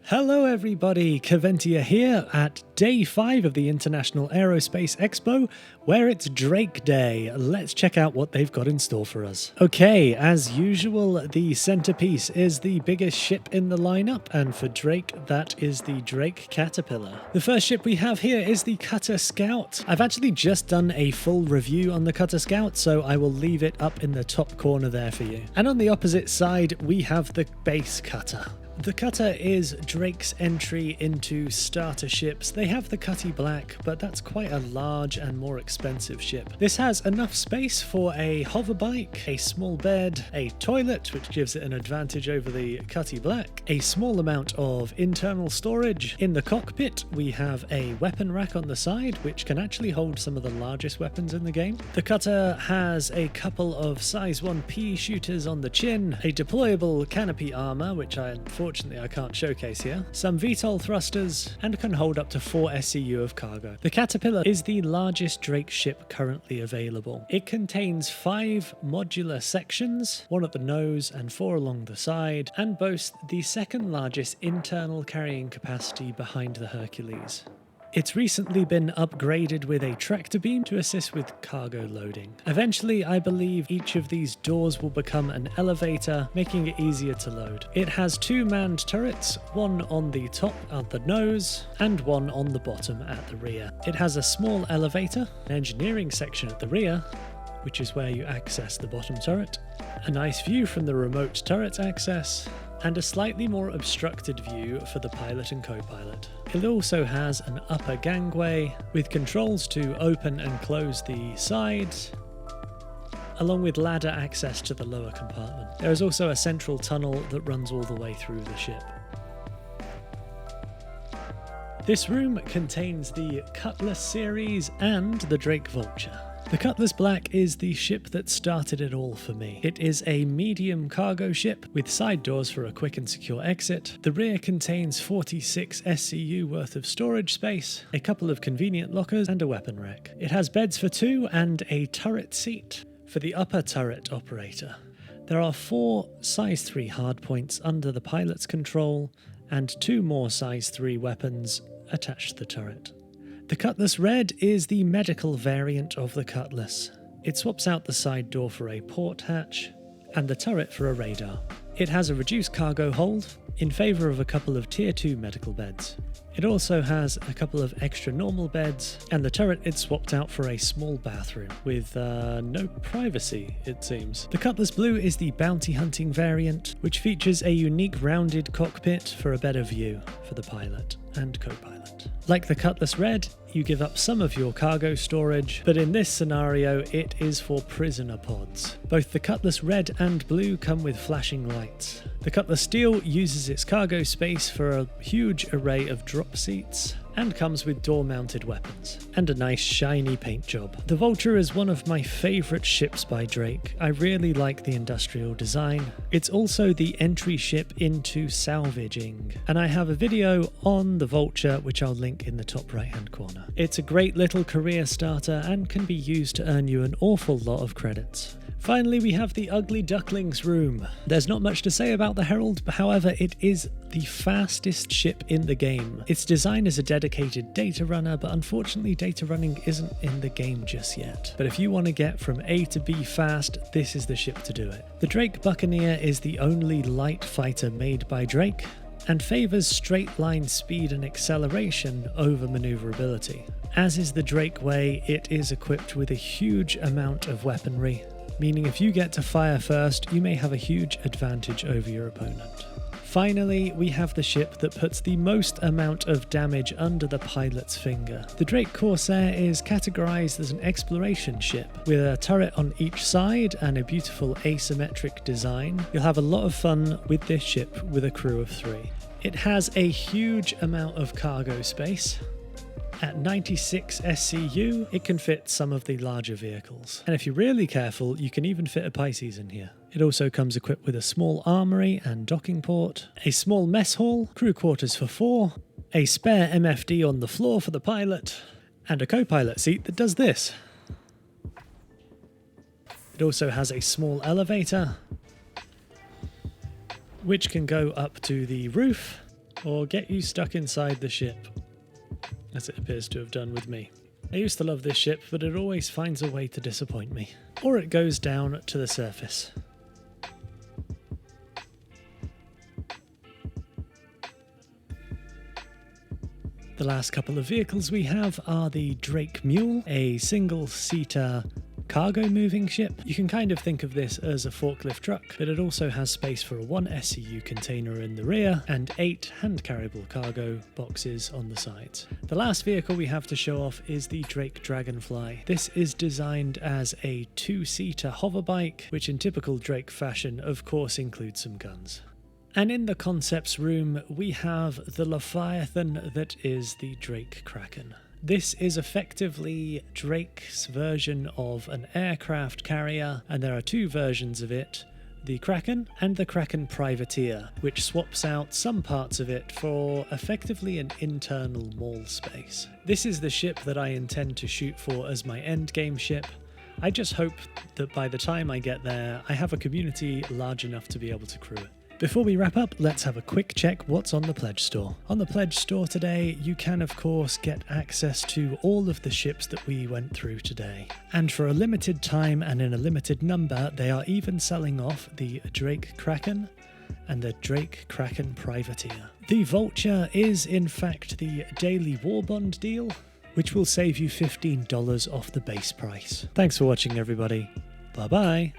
Hello everybody, Caventia here at day 5 of the International Aerospace Expo, where it's Drake Day. Let's check out what they've got in store for us. Okay, as usual, the centerpiece is the biggest ship in the lineup, and for Drake, that is the Drake Caterpillar. The first ship we have here is the Cutter Scout. I've actually just done a full review on the Cutter Scout, so I will leave it up in the top corner there for you. And on the opposite side, we have the Base Cutter. The Cutter is Drake's entry into starter ships. They have the Cutty Black, but that's quite a large and more expensive ship. This has enough space for a hover bike, a small bed, a toilet, which gives it an advantage over the Cutty Black, a small amount of internal storage. In the cockpit, we have a weapon rack on the side, which can actually hold some of the largest weapons in the game. The Cutter has a couple of size 1 pea shooters on the chin, a deployable canopy armor, which unfortunately I can't showcase here, some VTOL thrusters, and can hold up to 4 SCU of cargo. The Caterpillar is the largest Drake ship currently available. It contains 5 modular sections, 1 at the nose and 4 along the side, and boasts the second largest internal carrying capacity behind the Hercules. It's recently been upgraded with a tractor beam to assist with cargo loading. Eventually, I believe each of these doors will become an elevator, making it easier to load. It has 2 manned turrets, 1 on the top at the nose, and 1 on the bottom at the rear. It has a small elevator, an engineering section at the rear, which is where you access the bottom turret, a nice view from the remote turret access, and a slightly more obstructed view for the pilot and co-pilot. It also has an upper gangway with controls to open and close the sides, along with ladder access to the lower compartment. There is also a central tunnel that runs all the way through the ship. This room contains the Cutless series and the Drake Vulture. The Cutless Black is the ship that started it all for me. It is a medium cargo ship with side doors for a quick and secure exit. The rear contains 46 SCU worth of storage space, a couple of convenient lockers, and a weapon rack. It has beds for 2 and a turret seat for the upper turret operator. There are 4 size 3 hardpoints under the pilot's control and 2 more size 3 weapons attached to the turret. The Cutless Red is the medical variant of the Cutless. It swaps out the side door for a port hatch and the turret for a radar. It has a reduced cargo hold in favour of a couple of tier 2 medical beds. It also has a couple of extra normal beds, and the turret is swapped out for a small bathroom with no privacy, it seems. The Cutless Blue is the bounty hunting variant, which features a unique rounded cockpit for a better view for the pilot and co-pilot. Like the Cutless Red, you give up some of your cargo storage, but in this scenario it is for prisoner pods. Both the Cutless Red and Blue come with flashing lights. The Cutless Steel uses its cargo space for a huge array of drop seats and comes with door-mounted weapons and a nice shiny paint job. The Vulture is one of my favourite ships by Drake. I really like the industrial design. It's also the entry ship into salvaging, and I have a video on the Vulture which I'll link in the top right hand corner. It's a great little career starter and can be used to earn you an awful lot of credits. Finally, we have the Ugly Ducklings room. There's not much to say about the Herald, however, it is the fastest ship in the game. Its design is a dedicated data runner, but unfortunately data running isn't in the game just yet. But if you want to get from A to B fast, this is the ship to do it. The Drake Buccaneer is the only light fighter made by Drake, and favours straight line speed and acceleration over manoeuvrability. As is the Drake way, it is equipped with a huge amount of weaponry, meaning if you get to fire first, you may have a huge advantage over your opponent. Finally, we have the ship that puts the most amount of damage under the pilot's finger. The Drake Corsair is categorized as an exploration ship with a turret on each side and a beautiful asymmetric design. You'll have a lot of fun with this ship with a crew of 3. It has a huge amount of cargo space. At 96 SCU, it can fit some of the larger vehicles. And if you're really careful, you can even fit a Pisces in here. It also comes equipped with a small armory and docking port, a small mess hall, crew quarters for 4, a spare MFD on the floor for the pilot, and a co-pilot seat that does this. It also has a small elevator, which can go up to the roof, or get you stuck inside the ship, as it appears to have done with me. I used to love this ship, but it always finds a way to disappoint me. Or it goes down to the surface. The last couple of vehicles we have are the Drake Mule, a single-seater cargo moving ship. You can kind of think of this as a forklift truck, but it also has space for a 1 SCU container in the rear and 8 hand-carryable cargo boxes on the sides. The last vehicle we have to show off is the Drake Dragonfly. This is designed as a 2-seater hover bike, which in typical Drake fashion of course includes some guns. And in the concepts room, we have the Leviathan that is the Drake Kraken. This is effectively Drake's version of an aircraft carrier, and there are 2 versions of it, the Kraken and the Kraken Privateer, which swaps out some parts of it for effectively an internal mall space. This is the ship that I intend to shoot for as my endgame ship. I just hope that by the time I get there, I have a community large enough to be able to crew it. Before we wrap up, let's have a quick check what's on the Pledge Store. On the Pledge Store today, you can of course get access to all of the ships that we went through today. And for a limited time and in a limited number, they are even selling off the Drake Kraken and the Drake Kraken Privateer. The Vulture is in fact the daily war bond deal, which will save you $15 off the base price. Thanks for watching everybody. Bye bye.